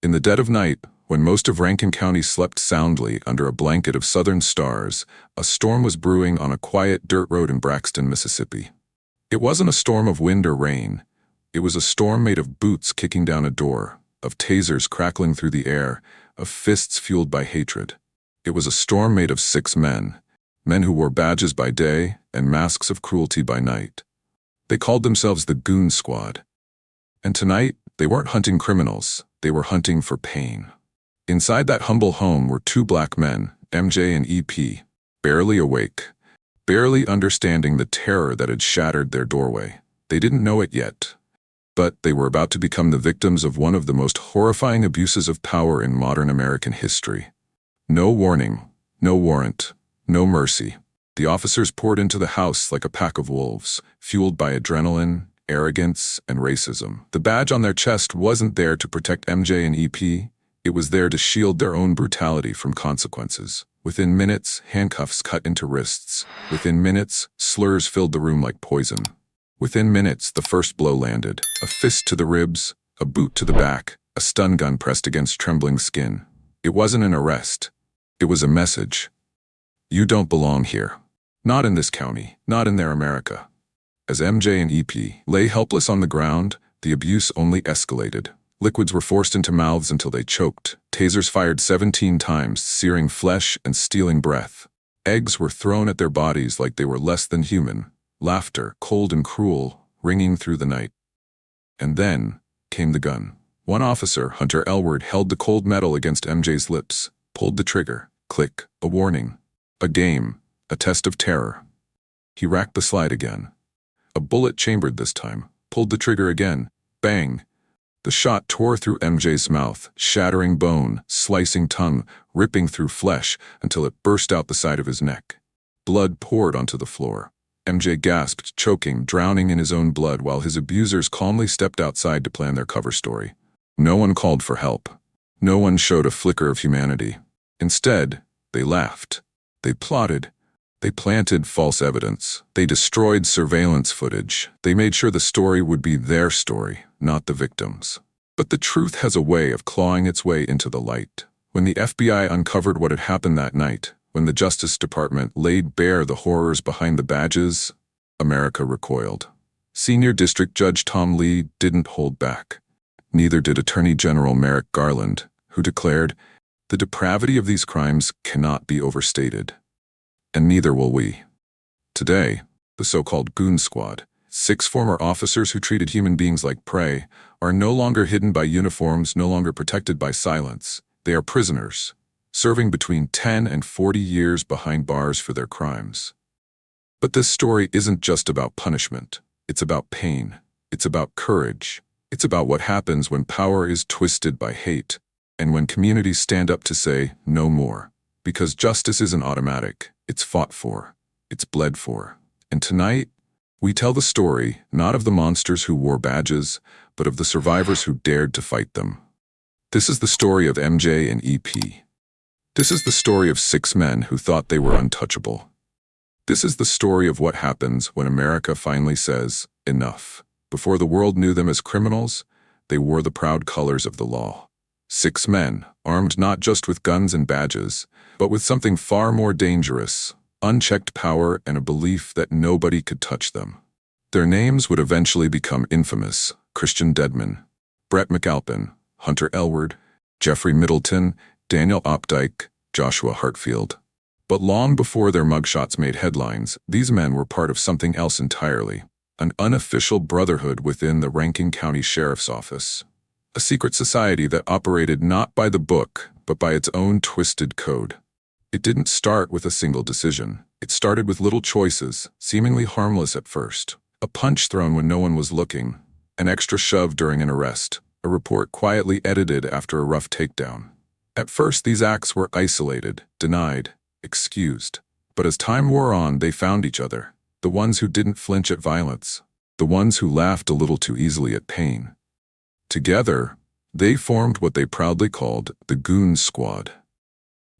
In the dead of night, when most of Rankin County slept soundly under a blanket of southern stars, a storm was brewing on a quiet dirt road in Braxton, Mississippi. It wasn't a storm of wind or rain. It was a storm made of boots kicking down a door, of tasers crackling through the air, of fists fueled by hatred. It was a storm made of 6 men, men who wore badges by day and masks of cruelty by night. They called themselves the Goon Squad. And tonight, they weren't hunting criminals, they were hunting for pain. Inside that humble home were 2 black men, MJ and EP, barely awake, barely understanding the terror that had shattered their doorway. They didn't know it yet, but they were about to become the victims of one of the most horrifying abuses of power in modern American history. No warning, no warrant, no mercy. The officers poured into the house like a pack of wolves, fueled by adrenaline, arrogance, and racism. The badge on their chest wasn't there to protect MJ and EP. It was there to shield their own brutality from consequences. Within minutes, handcuffs cut into wrists. Within minutes, slurs filled the room like poison. Within minutes, the first blow landed. A fist to the ribs, a boot to the back, a stun gun pressed against trembling skin. It wasn't an arrest. It was a message. You don't belong here. Not in this county, not in their America. As MJ and EP lay helpless on the ground, the abuse only escalated. Liquids were forced into mouths until they choked. Tasers fired 17 times, searing flesh and stealing breath. Eggs were thrown at their bodies like they were less than human. Laughter, cold and cruel, ringing through the night. And then came the gun. One officer, Hunter Elward, held the cold metal against MJ's lips, pulled the trigger. Click, a warning. A game, a test of terror. He racked the slide again. A bullet chambered this time, pulled the trigger again. Bang! The shot tore through MJ's mouth, shattering bone, slicing tongue, ripping through flesh until it burst out the side of his neck. Blood poured onto the floor. MJ gasped, choking, drowning in his own blood while his abusers calmly stepped outside to plan their cover story. No one called for help. No one showed a flicker of humanity. Instead, they laughed. They plotted. They planted false evidence. They destroyed surveillance footage. They made sure the story would be their story, not the victims. But the truth has a way of clawing its way into the light. When the FBI uncovered what had happened that night, when the Justice Department laid bare the horrors behind the badges, America recoiled. Senior District Judge Tom Lee didn't hold back. Neither did Attorney General Merrick Garland, who declared, "The depravity of these crimes cannot be overstated." And neither will we. Today, the so-called Goon Squad, 6 former officers who treated human beings like prey, are no longer hidden by uniforms, no longer protected by silence. They are prisoners, serving between 10 and 40 years behind bars for their crimes. But this story isn't just about punishment. It's about pain. It's about courage. It's about what happens when power is twisted by hate, and when communities stand up to say, no more. Because justice isn't automatic. It's fought for. It's bled for. And tonight, we tell the story not of the monsters who wore badges, but of the survivors who dared to fight them. This is the story of MJ and EP. This is the story of 6 men who thought they were untouchable. This is the story of what happens when America finally says, enough. Before the world knew them as criminals, they wore the proud colors of the law. 6 men, armed not just with guns and badges, but with something far more dangerous, unchecked power and a belief that nobody could touch them. Their names would eventually become infamous: Christian Dedman, Brett McAlpin, Hunter Elward, Jeffrey Middleton, Daniel Opdyke, Joshua Hartfield. But long before their mugshots made headlines, these men were part of something else entirely, an unofficial brotherhood within the Rankin County Sheriff's Office. A secret society that operated not by the book, but by its own twisted code. It didn't start with a single decision. It started with little choices, seemingly harmless at first. A punch thrown when no one was looking, an extra shove during an arrest, a report quietly edited after a rough takedown. At first, these acts were isolated, denied, excused. But as time wore on, they found each other. The ones who didn't flinch at violence. The ones who laughed a little too easily at pain. Together, they formed what they proudly called the Goon Squad.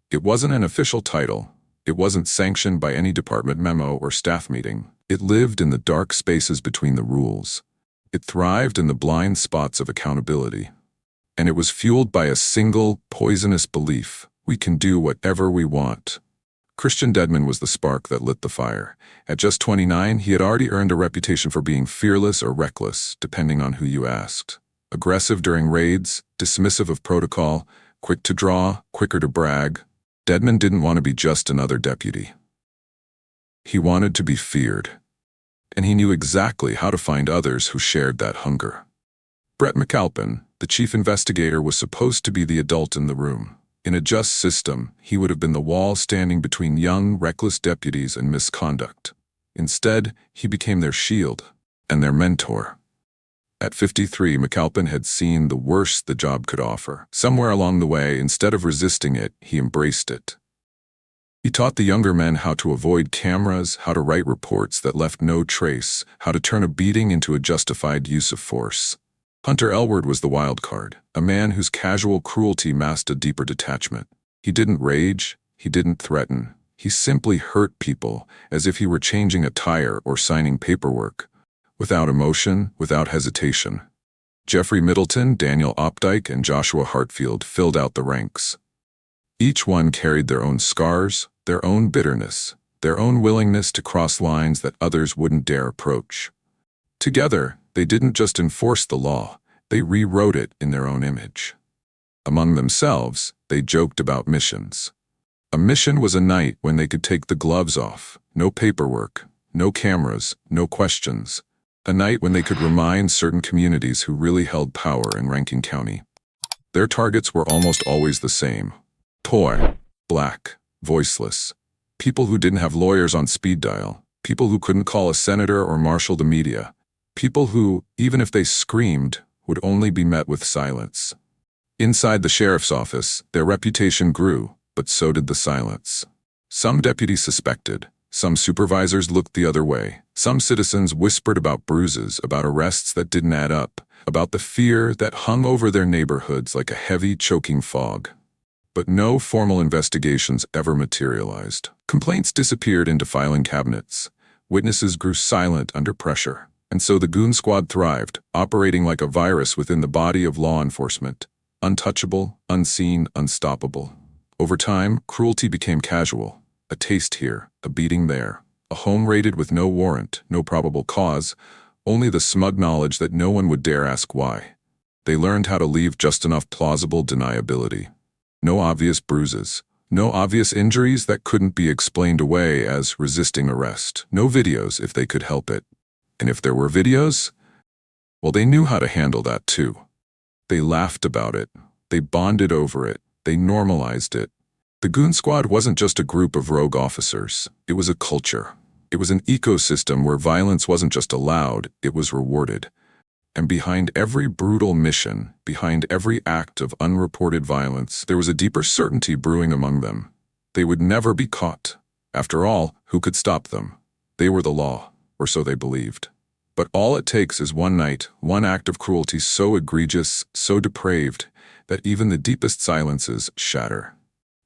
It wasn't an official title. It wasn't sanctioned by any department memo or staff meeting. It lived in the dark spaces between the rules. It thrived in the blind spots of accountability. And it was fueled by a single, poisonous belief: we can do whatever we want. Christian Dedman was the spark that lit the fire. At just 29, he had already earned a reputation for being fearless or reckless, depending on who you asked. Aggressive during raids, dismissive of protocol, quick to draw, quicker to brag. Dedman didn't want to be just another deputy. He wanted to be feared. And he knew exactly how to find others who shared that hunger. Brett McAlpin, the chief investigator, was supposed to be the adult in the room. In a just system, he would have been the wall standing between young, reckless deputies and misconduct. Instead, he became their shield and their mentor. At 53, McAlpin had seen the worst the job could offer. Somewhere along the way, instead of resisting it, he embraced it. He taught the younger men how to avoid cameras, how to write reports that left no trace, how to turn a beating into a justified use of force. Hunter Elward was the wild card, a man whose casual cruelty masked a deeper detachment. He didn't rage, he didn't threaten. He simply hurt people as if he were changing a tire or signing paperwork, without emotion, without hesitation. Jeffrey Middleton, Daniel Opdyke, and Joshua Hartfield filled out the ranks. Each one carried their own scars, their own bitterness, their own willingness to cross lines that others wouldn't dare approach. Together, they didn't just enforce the law, they rewrote it in their own image. Among themselves, they joked about missions. A mission was a night when they could take the gloves off, no paperwork, no cameras, no questions. A night when they could remind certain communities who really held power in Rankin County. Their targets were almost always the same: poor, black, voiceless, people who didn't have lawyers on speed dial, people who couldn't call a senator or marshal the media, people who, even if they screamed, would only be met with silence. Inside the sheriff's office, their reputation grew, but so did the silence. Some deputies suspected, some supervisors looked the other way, some citizens whispered about bruises, about arrests that didn't add up, about the fear that hung over their neighborhoods like a heavy, choking fog. But no formal investigations ever materialized. Complaints disappeared into filing cabinets. Witnesses grew silent under pressure. And so the Goon Squad thrived, operating like a virus within the body of law enforcement. Untouchable, unseen, unstoppable. Over time, cruelty became casual. A taste here, a beating there. A home raided with no warrant, no probable cause, only the smug knowledge that no one would dare ask why. They learned how to leave just enough plausible deniability. No obvious bruises. No obvious injuries that couldn't be explained away as resisting arrest. No videos if they could help it. And if there were videos, well, they knew how to handle that too. They laughed about it. They bonded over it. They normalized it. The Goon Squad wasn't just a group of rogue officers. It was a culture. It was an ecosystem where violence wasn't just allowed, it was rewarded. And behind every brutal mission, behind every act of unreported violence, there was a deeper certainty brewing among them. They would never be caught. After all, who could stop them? They were the law. Or so they believed. But all it takes is one night, one act of cruelty so egregious, so depraved, that even the deepest silences shatter.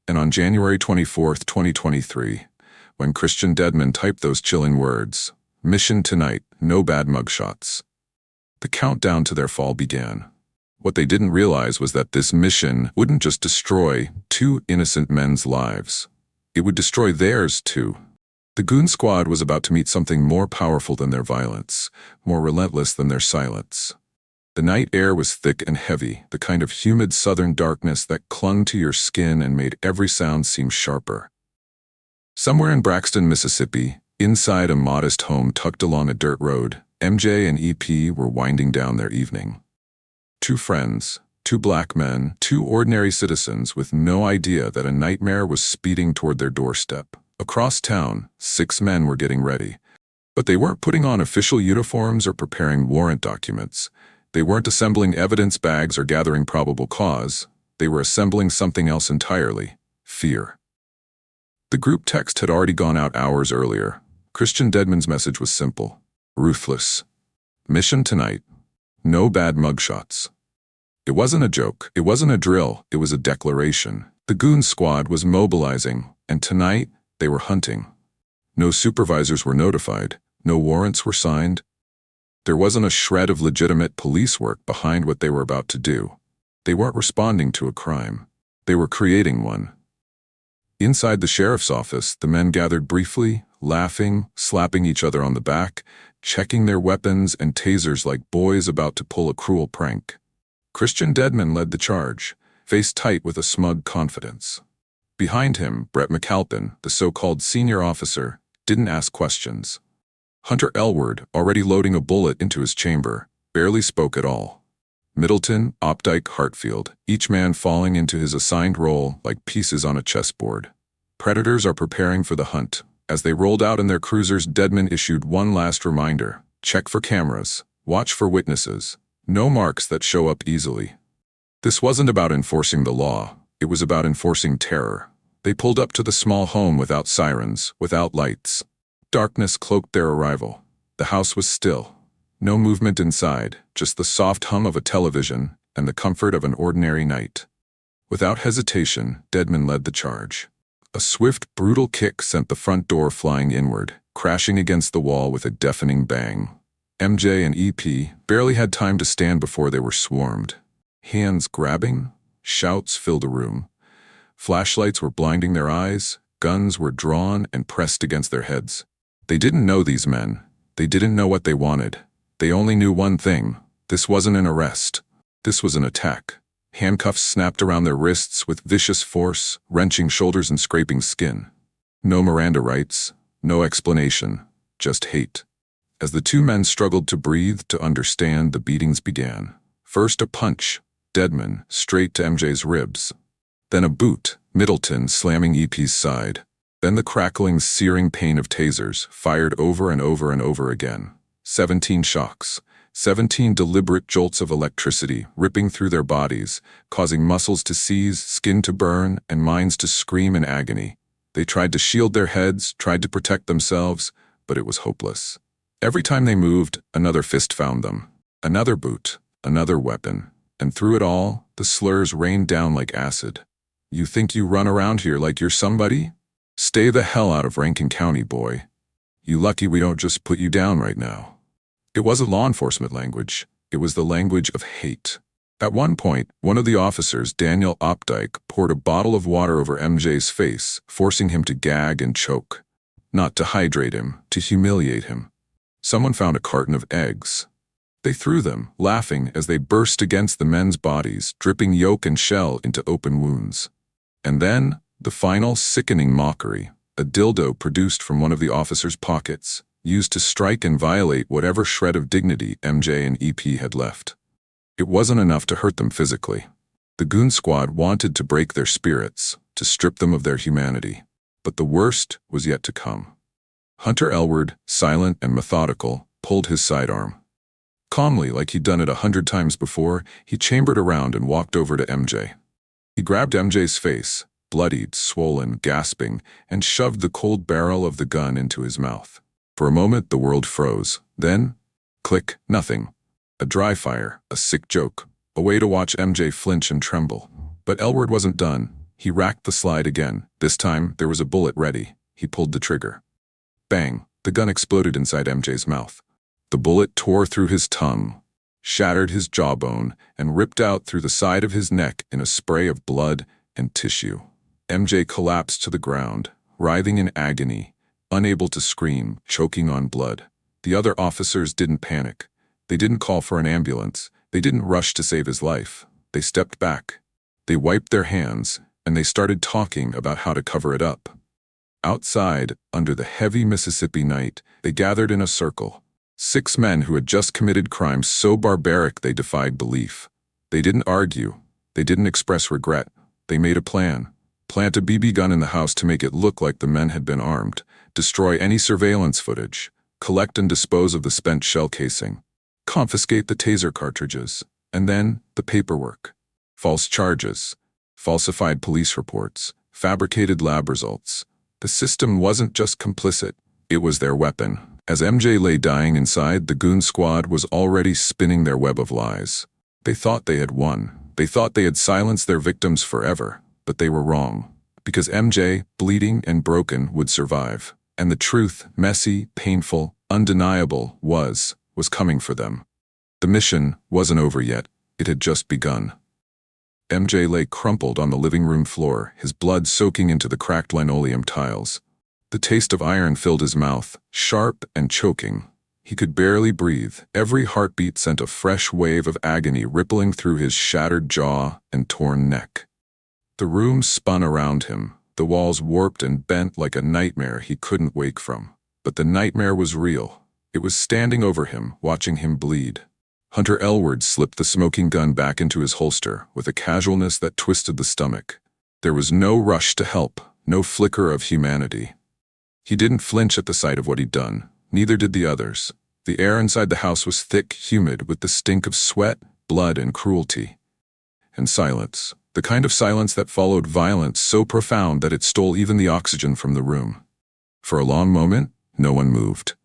And on January 24th, 2023, when Christian Dedman typed those chilling words, "Mission tonight, no bad mugshots," the countdown to their fall began. What they didn't realize was that this mission wouldn't just destroy two innocent men's lives. It would destroy theirs too. The Goon Squad was about to meet something more powerful than their violence, more relentless than their silence. The night air was thick and heavy, the kind of humid southern darkness that clung to your skin and made every sound seem sharper. Somewhere in Braxton, Mississippi, inside a modest home tucked along a dirt road, MJ and EP were winding down their evening. Two friends, two black men, two ordinary citizens with no idea that a nightmare was speeding toward their doorstep. Across town, 6 men were getting ready. But they weren't putting on official uniforms or preparing warrant documents. They weren't assembling evidence bags or gathering probable cause. They were assembling something else entirely: fear. The group text had already gone out hours earlier. Christian Dedman's message was simple: ruthless. Mission tonight. No bad mugshots. It wasn't a joke. It wasn't a drill. It was a declaration. The Goon Squad was mobilizing, and tonight, they were hunting. No supervisors were notified. No warrants were signed. There wasn't a shred of legitimate police work behind what they were about to do. They weren't responding to a crime. They were creating one. Inside the sheriff's office, the men gathered briefly, laughing, slapping each other on the back, checking their weapons and tasers like boys about to pull a cruel prank. Christian Deadman led the charge, face tight with a smug confidence. Behind him, Brett McAlpin, the so-called senior officer, didn't ask questions. Hunter Elward, already loading a bullet into his chamber, barely spoke at all. Middleton, Opdyke, Hartfield, each man falling into his assigned role like pieces on a chessboard. Predators are preparing for the hunt. As they rolled out in their cruisers, Deadman issued one last reminder. Check for cameras. Watch for witnesses. No marks that show up easily. This wasn't about enforcing the law. It was about enforcing terror. They pulled up to the small home without sirens, without lights. Darkness cloaked their arrival. The house was still. No movement inside, just the soft hum of a television and the comfort of an ordinary night. Without hesitation, Deadman led the charge. A swift, brutal kick sent the front door flying inward, crashing against the wall with a deafening bang. MJ and EP barely had time to stand before they were swarmed. Hands grabbing, shouts filled the room. Flashlights were blinding their eyes, guns were drawn and pressed against their heads. They didn't know these men. They didn't know what they wanted. They only knew one thing. This wasn't an arrest. This was an attack. Handcuffs snapped around their wrists with vicious force, wrenching shoulders and scraping skin. No Miranda rights, no explanation, just hate. As the two men struggled to breathe, to understand, the beatings began. First a punch, Deadman, straight to MJ's ribs. Then a boot, Middleton slamming EP's side. Then the crackling, searing pain of tasers, fired over and over and over again. 17 shocks. 17 deliberate jolts of electricity ripping through their bodies, causing muscles to seize, skin to burn, and minds to scream in agony. They tried to shield their heads, tried to protect themselves, but it was hopeless. Every time they moved, another fist found them. Another boot, another weapon. And through it all, the slurs rained down like acid. You think you run around here like you're somebody? Stay the hell out of Rankin County, boy. You lucky we don't just put you down right now. It wasn't law enforcement language. It was the language of hate. At one point, one of the officers, Daniel Opdyke, poured a bottle of water over MJ's face, forcing him to gag and choke. Not to hydrate him, to humiliate him. Someone found a carton of eggs. They threw them, laughing as they burst against the men's bodies, dripping yolk and shell into open wounds. And then, the final sickening mockery, a dildo produced from one of the officer's pockets, used to strike and violate whatever shred of dignity MJ and EP had left. It wasn't enough to hurt them physically. The Goon Squad wanted to break their spirits, to strip them of their humanity. But the worst was yet to come. Hunter Elward, silent and methodical, pulled his sidearm. Calmly, like he'd done it 100 times before, he chambered around and walked over to MJ. He grabbed MJ's face, bloodied, swollen, gasping, and shoved the cold barrel of the gun into his mouth. For a moment, the world froze. Then, click, nothing. A dry fire, a sick joke, a way to watch MJ flinch and tremble. But Elward wasn't done. He racked the slide again. This time, there was a bullet ready. He pulled the trigger. Bang! The gun exploded inside MJ's mouth. The bullet tore through his tongue, shattered his jawbone, and ripped out through the side of his neck in a spray of blood and tissue. MJ collapsed to the ground, writhing in agony, unable to scream, choking on blood. The other officers didn't panic. They didn't call for an ambulance. They didn't rush to save his life. They stepped back. They wiped their hands, and they started talking about how to cover it up. Outside, under the heavy Mississippi night, they gathered in a circle. 6 men who had just committed crimes so barbaric they defied belief. They didn't argue. They didn't express regret. They made a plan. Plant a BB gun in the house to make it look like the men had been armed. Destroy any surveillance footage, collect and dispose of the spent shell casing, confiscate the taser cartridges, and then the paperwork. False charges, falsified police reports, fabricated lab results. The system wasn't just complicit, it was their weapon. As MJ lay dying inside, the Goon Squad was already spinning their web of lies. They thought they had won. They thought they had silenced their victims forever, but they were wrong. Because MJ, bleeding and broken, would survive. And the truth, messy, painful, undeniable, was coming for them. The mission wasn't over yet. It had just begun. MJ lay crumpled on the living room floor, his blood soaking into the cracked linoleum tiles. The taste of iron filled his mouth, sharp and choking. He could barely breathe. Every heartbeat sent a fresh wave of agony rippling through his shattered jaw and torn neck. The room spun around him, the walls warped and bent like a nightmare he couldn't wake from. But the nightmare was real. It was standing over him, watching him bleed. Hunter Elward slipped the smoking gun back into his holster with a casualness that twisted the stomach. There was no rush to help, no flicker of humanity. He didn't flinch at the sight of what he'd done. Neither did the others. The air inside the house was thick, humid, with the stink of sweat, blood, and cruelty. And silence. The kind of silence that followed violence so profound that it stole even the oxygen from the room. For a long moment, no one moved.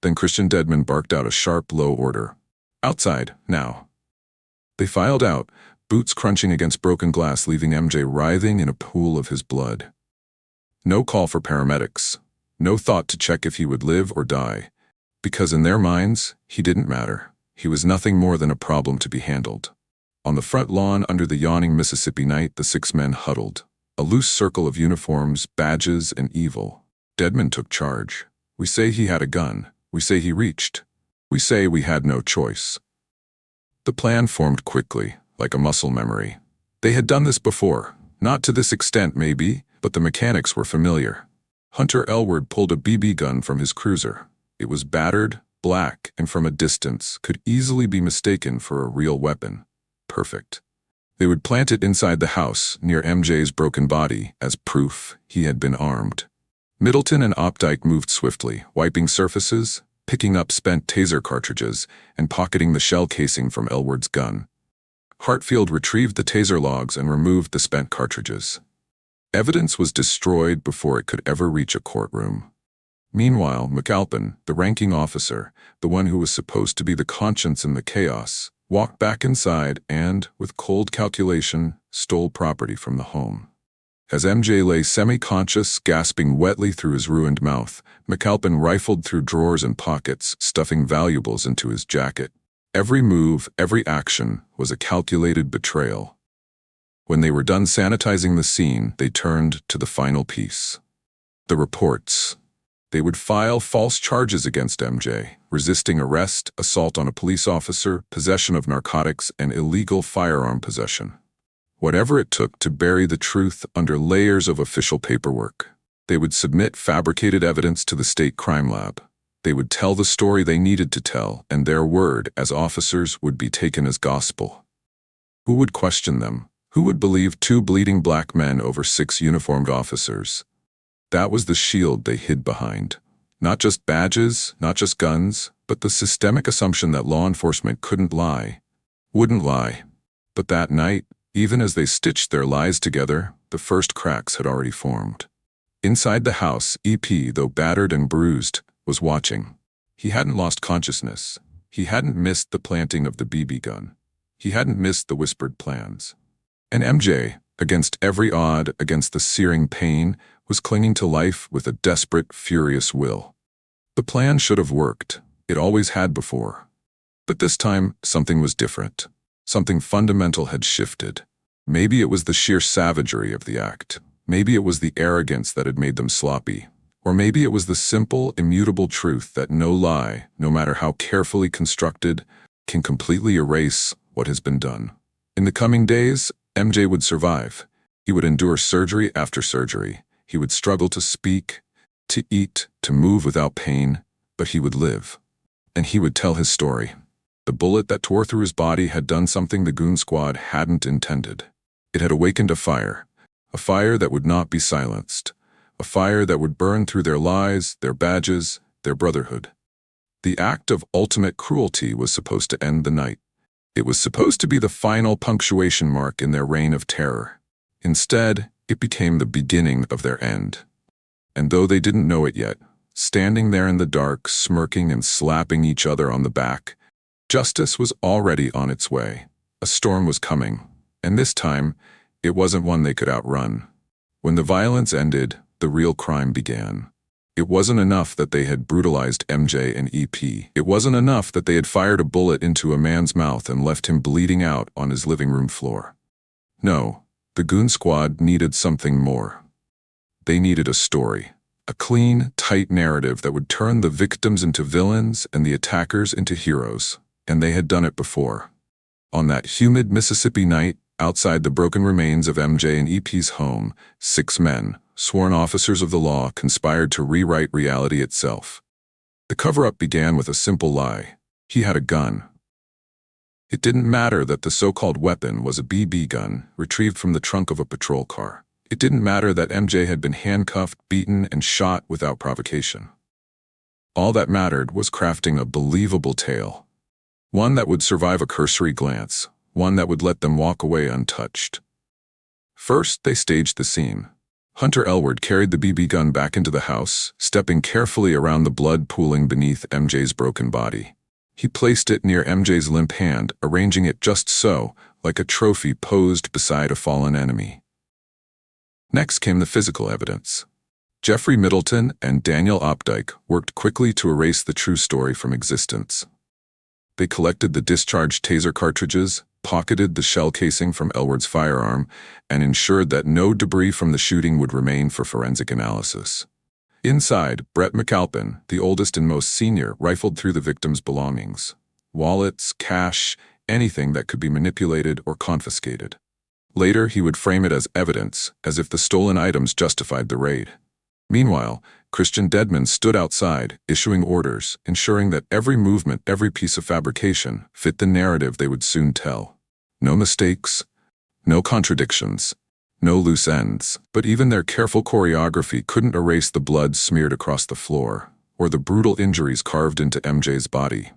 Then Christian Deadman barked out a sharp, low order. "Outside, now." They filed out, boots crunching against broken glass, leaving MJ writhing in a pool of his blood. No call for paramedics. No thought to check if he would live or die. Because in their minds, he didn't matter. He was nothing more than a problem to be handled. On the front lawn under the yawning Mississippi night, the 6 men huddled. A loose circle of uniforms, badges, and evil. Deadman took charge. We say he had a gun. We say he reached. We say we had no choice. The plan formed quickly, like a muscle memory. They had done this before. Not to this extent, maybe, but the mechanics were familiar. Hunter Elward pulled a BB gun from his cruiser. It was battered, black, and from a distance could easily be mistaken for a real weapon. Perfect. They would plant it inside the house, near MJ's broken body, as proof he had been armed. Middleton and Opdyke moved swiftly, wiping surfaces, picking up spent taser cartridges, and pocketing the shell casing from Elward's gun. Hartfield retrieved the taser logs and removed the spent cartridges. Evidence was destroyed before it could ever reach a courtroom. Meanwhile, McAlpin, the ranking officer, the one who was supposed to be the conscience in the chaos, walked back inside and, with cold calculation, stole property from the home. As MJ lay semi-conscious, gasping wetly through his ruined mouth, McAlpin rifled through drawers and pockets, stuffing valuables into his jacket. Every move, every action, was a calculated betrayal. When they were done sanitizing the scene, they turned to the final piece. The reports. They would file false charges against MJ, resisting arrest, assault on a police officer, possession of narcotics, and illegal firearm possession. Whatever it took to bury the truth under layers of official paperwork. They would submit fabricated evidence to the state crime lab. They would tell the story they needed to tell, and their word as officers would be taken as gospel. Who would question them? Who would believe 2 bleeding black men over 6 uniformed officers? That was the shield they hid behind. Not just badges, not just guns, but the systemic assumption that law enforcement couldn't lie, wouldn't lie. But that night, even as they stitched their lies together, the first cracks had already formed. Inside the house, EP, though battered and bruised, was watching. He hadn't lost consciousness. He hadn't missed the planting of the BB gun. He hadn't missed the whispered plans. And MJ, against every odd, against the searing pain, was clinging to life with a desperate, furious will. The plan should have worked. It always had before. But this time, something was different. Something fundamental had shifted. Maybe it was the sheer savagery of the act. Maybe it was the arrogance that had made them sloppy. Or maybe it was the simple, immutable truth that no lie, no matter how carefully constructed, can completely erase what has been done. In the coming days, MJ would survive. He would endure surgery after surgery. He would struggle to speak, to eat, to move without pain, but he would live. And he would tell his story. The bullet that tore through his body had done something the Goon Squad hadn't intended. It had awakened a fire that would not be silenced, a fire that would burn through their lies, their badges, their brotherhood. The act of ultimate cruelty was supposed to end the night. It was supposed to be the final punctuation mark in their reign of terror. Instead, it became the beginning of their end. And though they didn't know it yet, standing there in the dark, smirking and slapping each other on the back, justice was already on its way. A storm was coming, and this time, it wasn't one they could outrun. When the violence ended, the real crime began. It wasn't enough that they had brutalized MJ and EP. It wasn't enough that they had fired a bullet into a man's mouth and left him bleeding out on his living room floor. No, the Goon Squad needed something more. They needed a story. A clean, tight narrative that would turn the victims into villains and the attackers into heroes. And they had done it before. On that humid Mississippi night, outside the broken remains of MJ and EP's home, 6 men, sworn officers of the law, conspired to rewrite reality itself. The cover-up began with a simple lie. He had a gun. It didn't matter that the so-called weapon was a BB gun retrieved from the trunk of a patrol car. It didn't matter that MJ had been handcuffed, beaten, and shot without provocation. All that mattered was crafting a believable tale. One that would survive a cursory glance, one that would let them walk away untouched. First, they staged the scene. Hunter Elward carried the BB gun back into the house, stepping carefully around the blood pooling beneath MJ's broken body. He placed it near MJ's limp hand, arranging it just so, like a trophy posed beside a fallen enemy. Next came the physical evidence. Jeffrey Middleton and Daniel Opdyke worked quickly to erase the true story from existence. They collected the discharged taser cartridges, pocketed the shell casing from Elward's firearm, and ensured that no debris from the shooting would remain for forensic analysis. Inside, Brett McAlpin, the oldest and most senior, rifled through the victim's belongings. Wallets, cash, anything that could be manipulated or confiscated. Later, he would frame it as evidence, as if the stolen items justified the raid. Meanwhile, Christian Dedman stood outside, issuing orders, ensuring that every movement, every piece of fabrication, fit the narrative they would soon tell. No mistakes, no contradictions, no loose ends. But even their careful choreography couldn't erase the blood smeared across the floor, or the brutal injuries carved into MJ's body.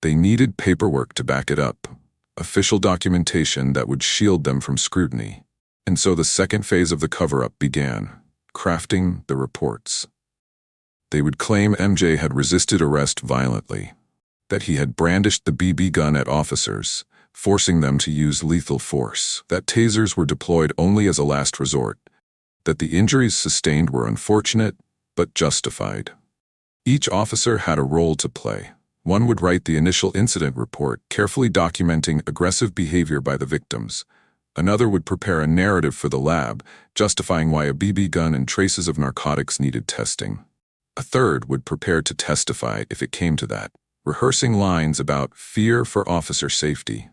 They needed paperwork to back it up, official documentation that would shield them from scrutiny. And so the second phase of the cover-up began, crafting the reports. They would claim MJ had resisted arrest violently, that he had brandished the BB gun at officers, forcing them to use lethal force, that tasers were deployed only as a last resort, that the injuries sustained were unfortunate but justified. Each officer had a role to play. One would write the initial incident report, carefully documenting aggressive behavior by the victims. Another would prepare a narrative for the lab, justifying why a BB gun and traces of narcotics needed testing. A third would prepare to testify if it came to that, rehearsing lines about fear for officer safety.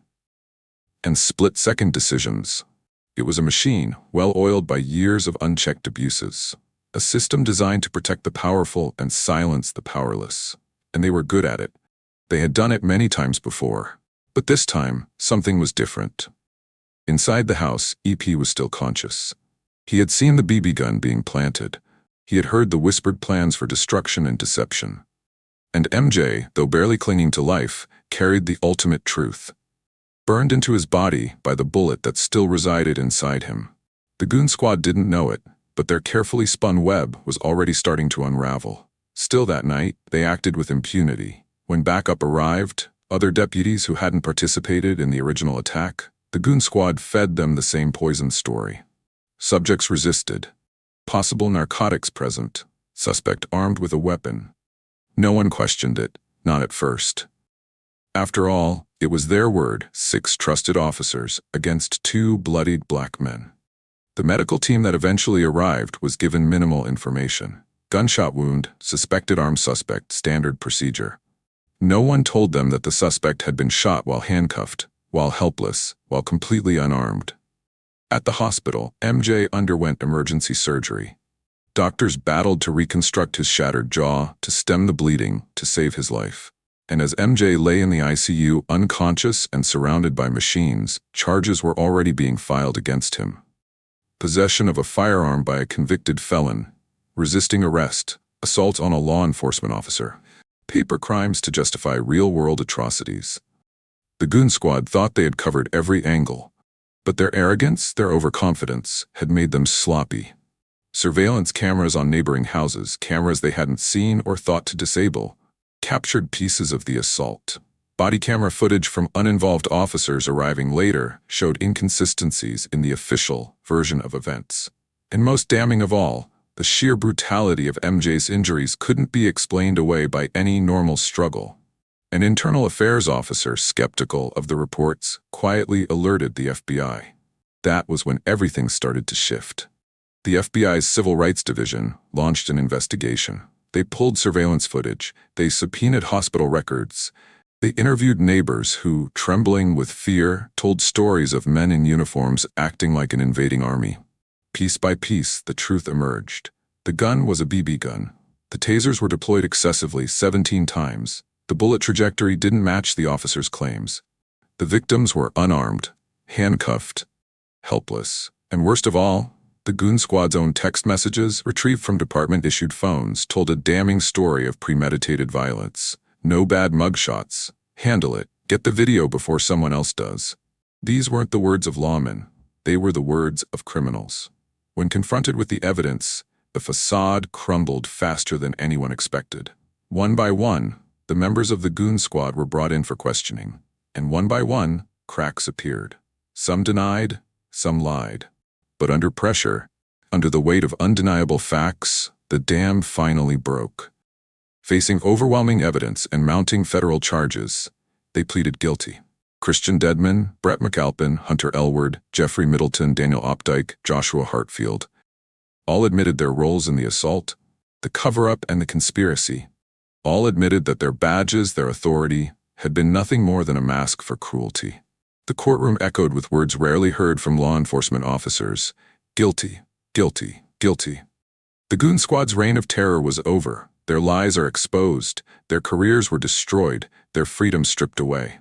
And split-second decisions. It was a machine, well-oiled by years of unchecked abuses. A system designed to protect the powerful and silence the powerless. And they were good at it. They had done it many times before. But this time, something was different. Inside the house, EP was still conscious. He had seen the BB gun being planted. He had heard the whispered plans for destruction and deception. And MJ, though barely clinging to life, carried the ultimate truth. Burned into his body by the bullet that still resided inside him. The Goon Squad didn't know it, but their carefully spun web was already starting to unravel. Still that night, they acted with impunity. When backup arrived, other deputies who hadn't participated in the original attack, the Goon Squad fed them the same poison story. Subjects resisted. Possible narcotics present. Suspect armed with a weapon. No one questioned it, not at first. After all, it was their word, 6 trusted officers, against 2 bloodied black men. The medical team that eventually arrived was given minimal information. Gunshot wound, suspected armed suspect, standard procedure. No one told them that the suspect had been shot while handcuffed, while helpless, while completely unarmed. At the hospital, MJ underwent emergency surgery. Doctors battled to reconstruct his shattered jaw, to stem the bleeding, to save his life. And as MJ lay in the ICU, unconscious and surrounded by machines, charges were already being filed against him. Possession of a firearm by a convicted felon, resisting arrest, assault on a law enforcement officer, paper crimes to justify real-world atrocities. The Goon Squad thought they had covered every angle, but their arrogance, their overconfidence, had made them sloppy. Surveillance cameras on neighboring houses, cameras they hadn't seen or thought to disable, captured pieces of the assault. Body camera footage from uninvolved officers arriving later showed inconsistencies in the official version of events. And most damning of all, the sheer brutality of MJ's injuries couldn't be explained away by any normal struggle. An internal affairs officer, skeptical of the reports, quietly alerted the FBI. That was when everything started to shift. The FBI's Civil Rights Division launched an investigation. They pulled surveillance footage. They subpoenaed hospital records. They interviewed neighbors who, trembling with fear, told stories of men in uniforms acting like an invading army. Piece by piece, the truth emerged. The gun was a BB gun. The tasers were deployed excessively, 17 times. The bullet trajectory didn't match the officers' claims. The victims were unarmed, handcuffed, helpless. And worst of all, the Goon Squad's own text messages, retrieved from department-issued phones, told a damning story of premeditated violence. No bad mugshots. Handle it. Get the video before someone else does. These weren't the words of lawmen. They were the words of criminals. When confronted with the evidence, the facade crumbled faster than anyone expected. One by one, the members of the Goon Squad were brought in for questioning. And one by one, cracks appeared. Some denied, some lied. But under pressure, under the weight of undeniable facts, the dam finally broke. Facing overwhelming evidence and mounting federal charges, they pleaded guilty. Christian Dedman, Brett McAlpin, Hunter Elward, Jeffrey Middleton, Daniel Opdyke, Joshua Hartfield, all admitted their roles in the assault, the cover-up, and the conspiracy. All admitted that their badges, their authority, had been nothing more than a mask for cruelty. The courtroom echoed with words rarely heard from law enforcement officers: guilty, guilty, guilty. The Goon Squad's reign of terror was over. Their lies are exposed, their careers were destroyed, their freedom stripped away.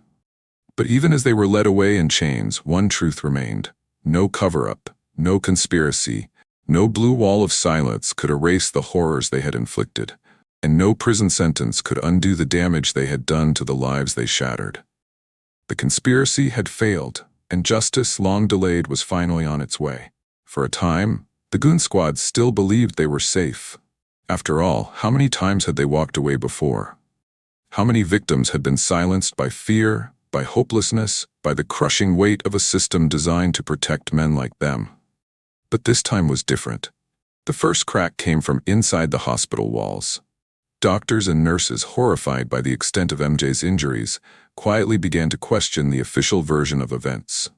But even as they were led away in chains, one truth remained. No cover-up, no conspiracy, no blue wall of silence could erase the horrors they had inflicted, and no prison sentence could undo the damage they had done to the lives they shattered. The conspiracy had failed, and justice, long delayed, was finally on its way. For a time, the Goon Squad still believed they were safe. After all, how many times had they walked away before? How many victims had been silenced by fear, by hopelessness, by the crushing weight of a system designed to protect men like them? But this time was different. The first crack came from inside the hospital walls. Doctors and nurses, horrified by the extent of MJ's injuries, quietly began to question the official version of events.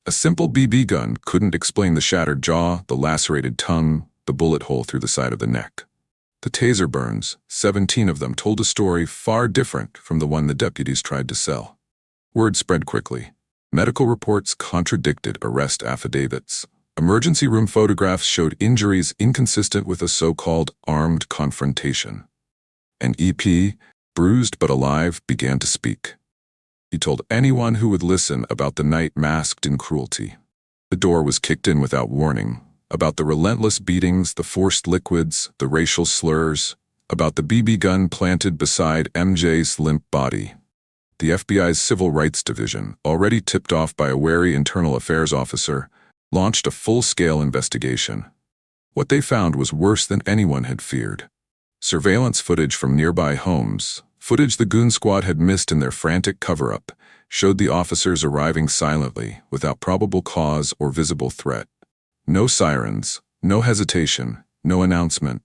A simple BB gun couldn't explain the shattered jaw, the lacerated tongue, the bullet hole through the side of the neck. The taser burns, 17 of them, told a story far different from the one the deputies tried to sell. Word spread quickly. Medical reports contradicted arrest affidavits. Emergency room photographs showed injuries inconsistent with a so-called armed confrontation. And EP, bruised but alive, began to speak. He told anyone who would listen about the night masked in cruelty. The door was kicked in without warning, about the relentless beatings, the forced liquids, the racial slurs, about the BB gun planted beside MJ's limp body. The FBI's Civil Rights Division, already tipped off by a wary internal affairs officer, launched a full-scale investigation. What they found was worse than anyone had feared. Surveillance footage from nearby homes, footage the Goon Squad had missed in their frantic cover-up, showed the officers arriving silently, without probable cause or visible threat. No sirens, no hesitation, no announcement,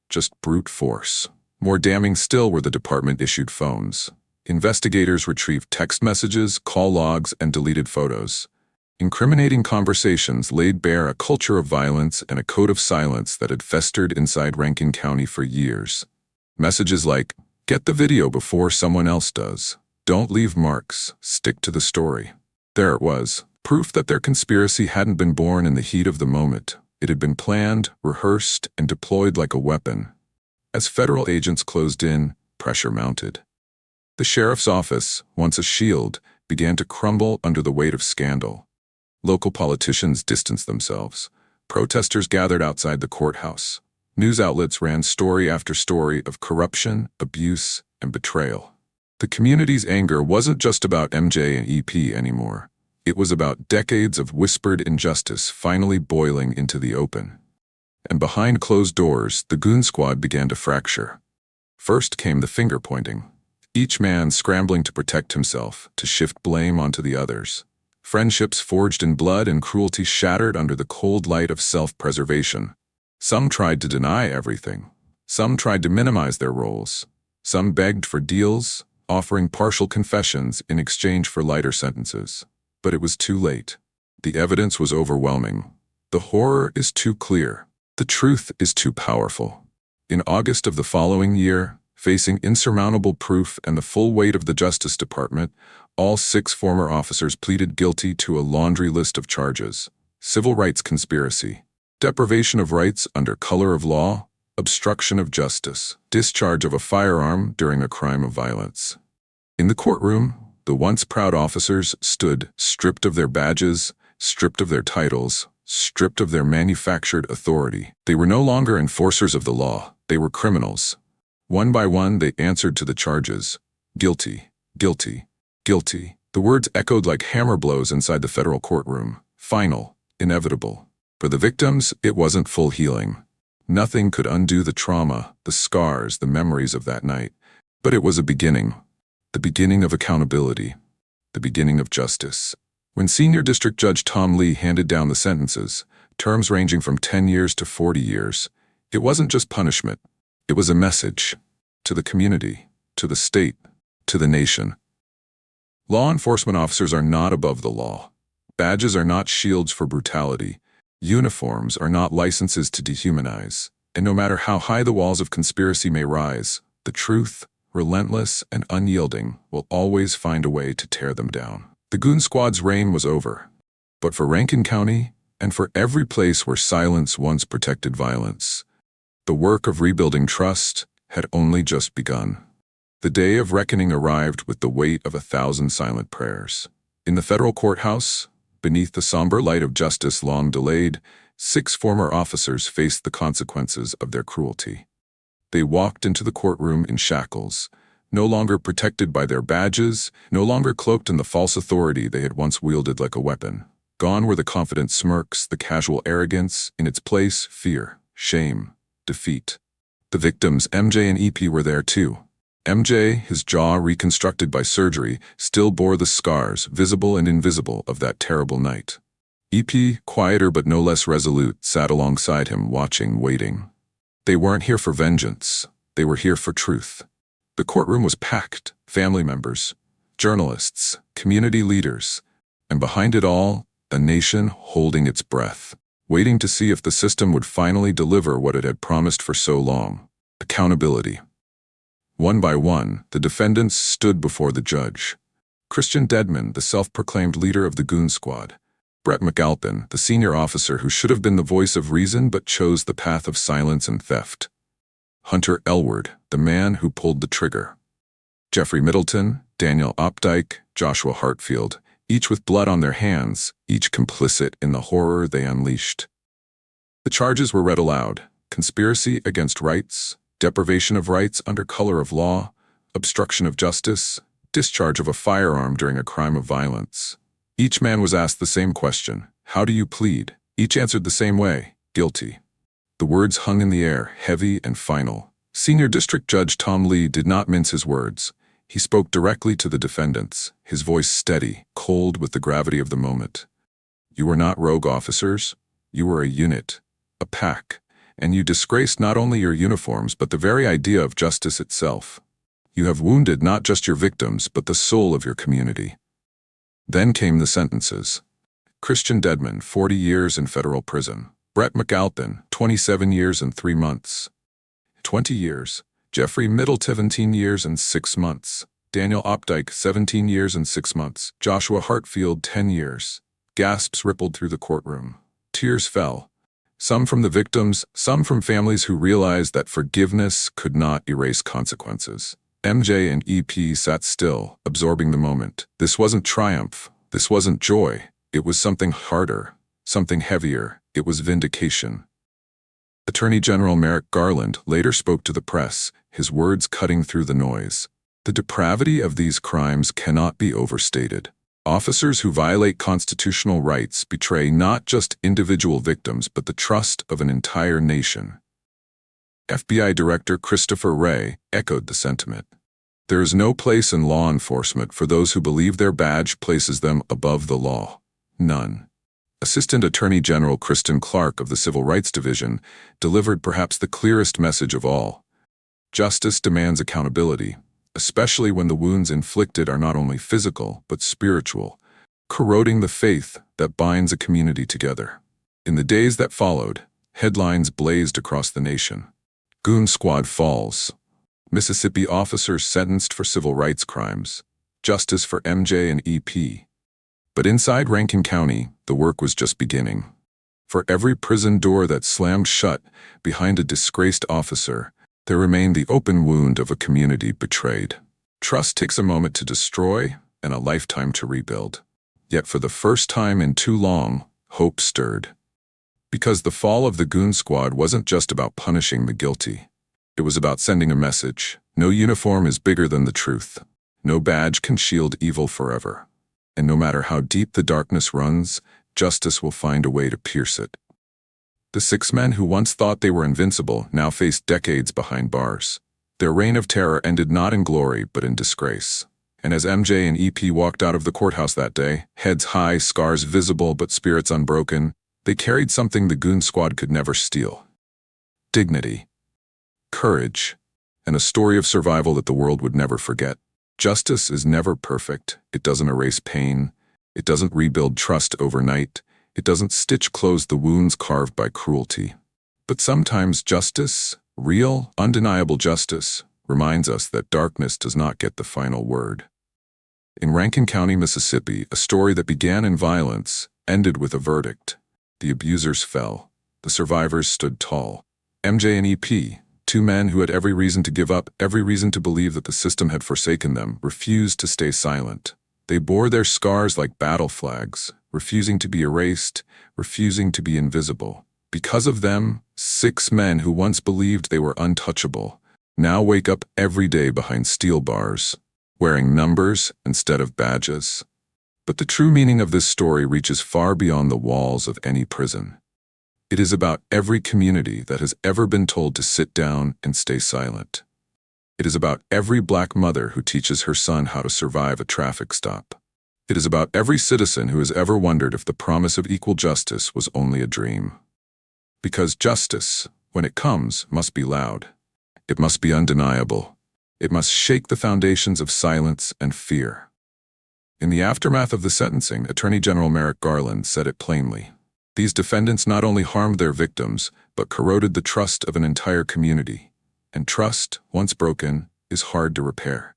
just brute force. More damning still were the department-issued phones. Investigators retrieved text messages, call logs, and deleted photos. Incriminating conversations laid bare a culture of violence and a code of silence that had festered inside Rankin County for years. Messages like, "Get the video before someone else does. Don't leave marks. Stick to the story." There it was, proof that their conspiracy hadn't been born in the heat of the moment. It had been planned, rehearsed, and deployed like a weapon. As federal agents closed in, pressure mounted. The sheriff's office, once a shield, began to crumble under the weight of scandal. Local politicians distanced themselves. Protesters gathered outside the courthouse. News outlets ran story after story of corruption, abuse, and betrayal. The community's anger wasn't just about MJ and EP anymore. It was about decades of whispered injustice finally boiling into the open. And behind closed doors, the Goon Squad began to fracture. First came the finger-pointing. Each man scrambling to protect himself, to shift blame onto the others. Friendships forged in blood and cruelty shattered under the cold light of self-preservation. Some tried to deny everything. Some tried to minimize their roles. Some begged for deals, offering partial confessions in exchange for lighter sentences. But it was too late. The evidence was overwhelming. The horror is too clear. The truth is too powerful. In August of the following year, facing insurmountable proof and the full weight of the Justice Department, all 6 former officers pleaded guilty to a laundry list of charges: civil rights conspiracy, deprivation of rights under color of law, obstruction of justice, discharge of a firearm during a crime of violence. In the courtroom, the once proud officers stood stripped of their badges, stripped of their titles, stripped of their manufactured authority. They were no longer enforcers of the law, they were criminals. One by one, they answered to the charges: guilty, guilty, guilty. The words echoed like hammer blows inside the federal courtroom. Final, inevitable. For the victims, it wasn't full healing. Nothing could undo the trauma, the scars, the memories of that night. But it was a beginning. The beginning of accountability. The beginning of justice. When Senior District Judge Tom Lee handed down the sentences, terms ranging from 10 years to 40 years, it wasn't just punishment. It was a message. To the community, to the state, to the nation. Law enforcement officers are not above the law. Badges are not shields for brutality. Uniforms are not licenses to dehumanize. And no matter how high the walls of conspiracy may rise, the truth, relentless and unyielding, will always find a way to tear them down. The Goon Squad's reign was over. But for Rankin County, and for every place where silence once protected violence, the work of rebuilding trust had only just begun. The day of reckoning arrived with the weight of 1,000 silent prayers. In the federal courthouse, beneath the somber light of justice long delayed, 6 former officers faced the consequences of their cruelty. They walked into the courtroom in shackles, no longer protected by their badges, no longer cloaked in the false authority they had once wielded like a weapon. Gone were the confident smirks, the casual arrogance, in its place, fear, shame, defeat. The victims, MJ and EP, were there too. MJ, his jaw reconstructed by surgery, still bore the scars, visible and invisible, of that terrible night. EP, quieter but no less resolute, sat alongside him, watching, waiting. They weren't here for vengeance. They were here for truth. The courtroom was packed: family members, journalists, community leaders, and behind it all, a nation holding its breath, waiting to see if the system would finally deliver what it had promised for so long: accountability. One by one, the defendants stood before the judge. Christian Dedman, the self-proclaimed leader of the Goon Squad. Brett McAlpin, the senior officer who should have been the voice of reason but chose the path of silence and theft. Hunter Elward, the man who pulled the trigger. Jeffrey Middleton, Daniel Opdyke, Joshua Hartfield, each with blood on their hands, each complicit in the horror they unleashed. The charges were read aloud: conspiracy against rights, deprivation of rights under color of law, obstruction of justice, discharge of a firearm during a crime of violence. Each man was asked the same question: how do you plead? Each answered the same way: guilty. The words hung in the air, heavy and final. Senior District Judge Tom Lee did not mince his words. He spoke directly to the defendants, his voice steady, cold with the gravity of the moment. You were not rogue officers. You were a unit, a pack, and you disgraced not only your uniforms but the very idea of justice itself. You have wounded not just your victims but the soul of your community. Then came the sentences. Christian Dedman, 40 years in federal prison. Brett McAlpin, 27 years and 3 months. 20 years. Jeffrey Middleton, 17 years and 6 months. Daniel Opdyke, 17 years and 6 months. Joshua Hartfield, 10 years. Gasps rippled through the courtroom. Tears fell. Some from the victims, some from families who realized that forgiveness could not erase consequences. MJ and EP sat still, absorbing the moment. This wasn't triumph. This wasn't joy. It was something harder, something heavier. It was vindication. Attorney General Merrick Garland later spoke to the press, his words cutting through the noise. The depravity of these crimes cannot be overstated. Officers who violate constitutional rights betray not just individual victims but the trust of an entire nation. FBI Director Christopher Wray echoed the sentiment. There is no place in law enforcement for those who believe their badge places them above the law. None. Assistant Attorney General Kristen Clark of the Civil Rights Division delivered perhaps the clearest message of all. Justice demands accountability, especially when the wounds inflicted are not only physical but spiritual, corroding the faith that binds a community together. In the days that followed, headlines blazed across the nation. Goon Squad falls. Mississippi officers sentenced for civil rights crimes. Justice for MJ and EP. But inside Rankin County, the work was just beginning. For every prison door that slammed shut behind a disgraced officer, there remained the open wound of a community betrayed. Trust takes a moment to destroy and a lifetime to rebuild. Yet for the first time in too long, hope stirred. Because the fall of the Goon Squad wasn't just about punishing the guilty. It was about sending a message. No uniform is bigger than the truth. No badge can shield evil forever. And no matter how deep the darkness runs, justice will find a way to pierce it. The 6 men who once thought they were invincible now faced decades behind bars. Their reign of terror ended not in glory but in disgrace. And as MJ and EP walked out of the courthouse that day, heads high, scars visible but spirits unbroken, they carried something the Goon Squad could never steal. Dignity, courage, and a story of survival that the world would never forget. Justice is never perfect. It doesn't erase pain. It doesn't rebuild trust overnight. It doesn't stitch close the wounds carved by cruelty. But sometimes justice, real, undeniable justice, reminds us that darkness does not get the final word. In Rankin County, Mississippi, a story that began in violence ended with a verdict. The abusers fell. The survivors stood tall. MJ and EP, 2 men who had every reason to give up, every reason to believe that the system had forsaken them, refused to stay silent. They bore their scars like battle flags, refusing to be erased, refusing to be invisible. Because of them, 6 men who once believed they were untouchable now wake up every day behind steel bars, wearing numbers instead of badges. But the true meaning of this story reaches far beyond the walls of any prison. It is about every community that has ever been told to sit down and stay silent. It is about every Black mother who teaches her son how to survive a traffic stop. It is about every citizen who has ever wondered if the promise of equal justice was only a dream. Because justice, when it comes, must be loud. It must be undeniable. It must shake the foundations of silence and fear. In the aftermath of the sentencing, Attorney General Merrick Garland said it plainly. These defendants not only harmed their victims, but corroded the trust of an entire community. And trust, once broken, is hard to repair.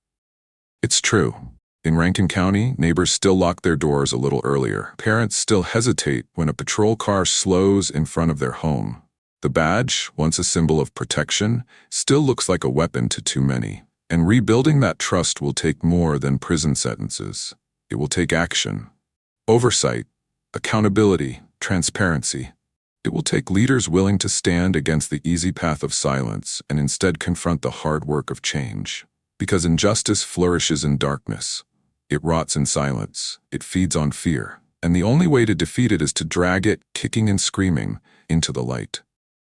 It's true. In Rankin County, neighbors still lock their doors a little earlier. Parents still hesitate when a patrol car slows in front of their home. The badge, once a symbol of protection, still looks like a weapon to too many. And rebuilding that trust will take more than prison sentences. It will take action, oversight, accountability, transparency. It will take leaders willing to stand against the easy path of silence and instead confront the hard work of change. Because injustice flourishes in darkness. It rots in silence. It feeds on fear. And the only way to defeat it is to drag it, kicking and screaming, into the light.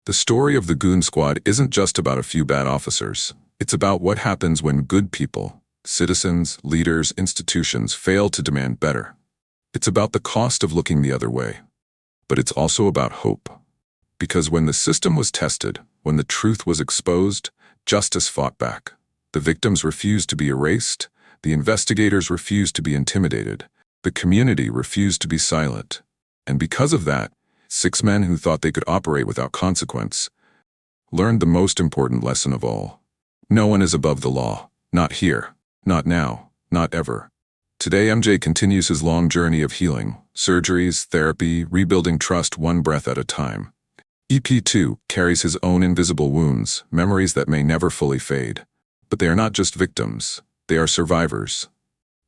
The story of the Goon Squad isn't just about a few bad officers. It's about what happens when good people, citizens, leaders, institutions fail to demand better. It's about the cost of looking the other way. But it's also about hope. Because when the system was tested, when the truth was exposed, justice fought back. The victims refused to be erased. The investigators refused to be intimidated. The community refused to be silent. And because of that, 6 men who thought they could operate without consequence learned the most important lesson of all. No one is above the law. Not here. Not now. Not ever. Today, MJ continues his long journey of healing, surgeries, therapy, rebuilding trust one breath at a time. EP2 carries his own invisible wounds, memories that may never fully fade. But they are not just victims. They are survivors.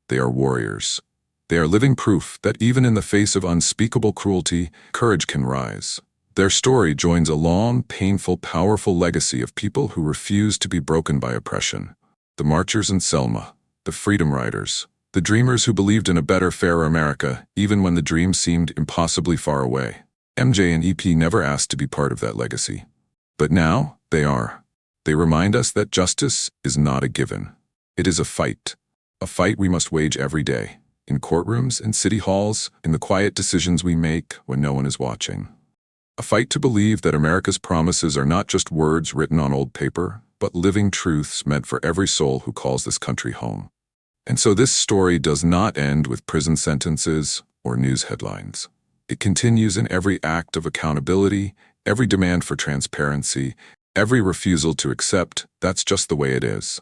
They are warriors. They are living proof that even in the face of unspeakable cruelty, courage can rise. Their story joins a long, painful, powerful legacy of people who refuse to be broken by oppression. The marchers in Selma, the freedom riders, the dreamers who believed in a better, fairer America, even when the dream seemed impossibly far away. MJ and EP never asked to be part of that legacy. But now, they are. They remind us that justice is not a given. It is a fight we must wage every day, in courtrooms, in city halls, in the quiet decisions we make when no one is watching. A fight to believe that America's promises are not just words written on old paper, but living truths meant for every soul who calls this country home. And so this story does not end with prison sentences or news headlines. It continues in every act of accountability, every demand for transparency, every refusal to accept that's just the way it is.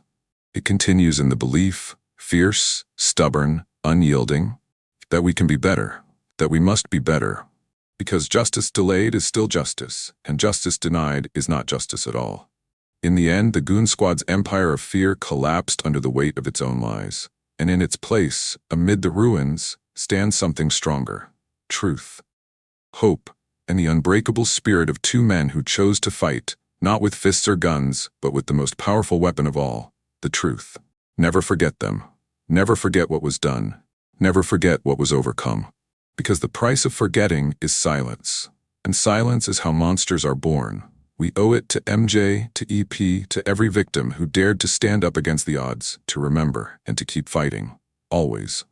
It continues in the belief, fierce, stubborn, unyielding, that we can be better, that we must be better. Because justice delayed is still justice, and justice denied is not justice at all. In the end, the Goon Squad's empire of fear collapsed under the weight of its own lies. And in its place, amid the ruins, stands something stronger: truth, hope, and the unbreakable spirit of two men who chose to fight, not with fists or guns, but with the most powerful weapon of all, the truth. Never forget them. Never forget what was done. Never forget what was overcome. Because the price of forgetting is silence. And silence is how monsters are born. We owe it to MJ, to EP, to every victim who dared to stand up against the odds, to remember, and to keep fighting. Always.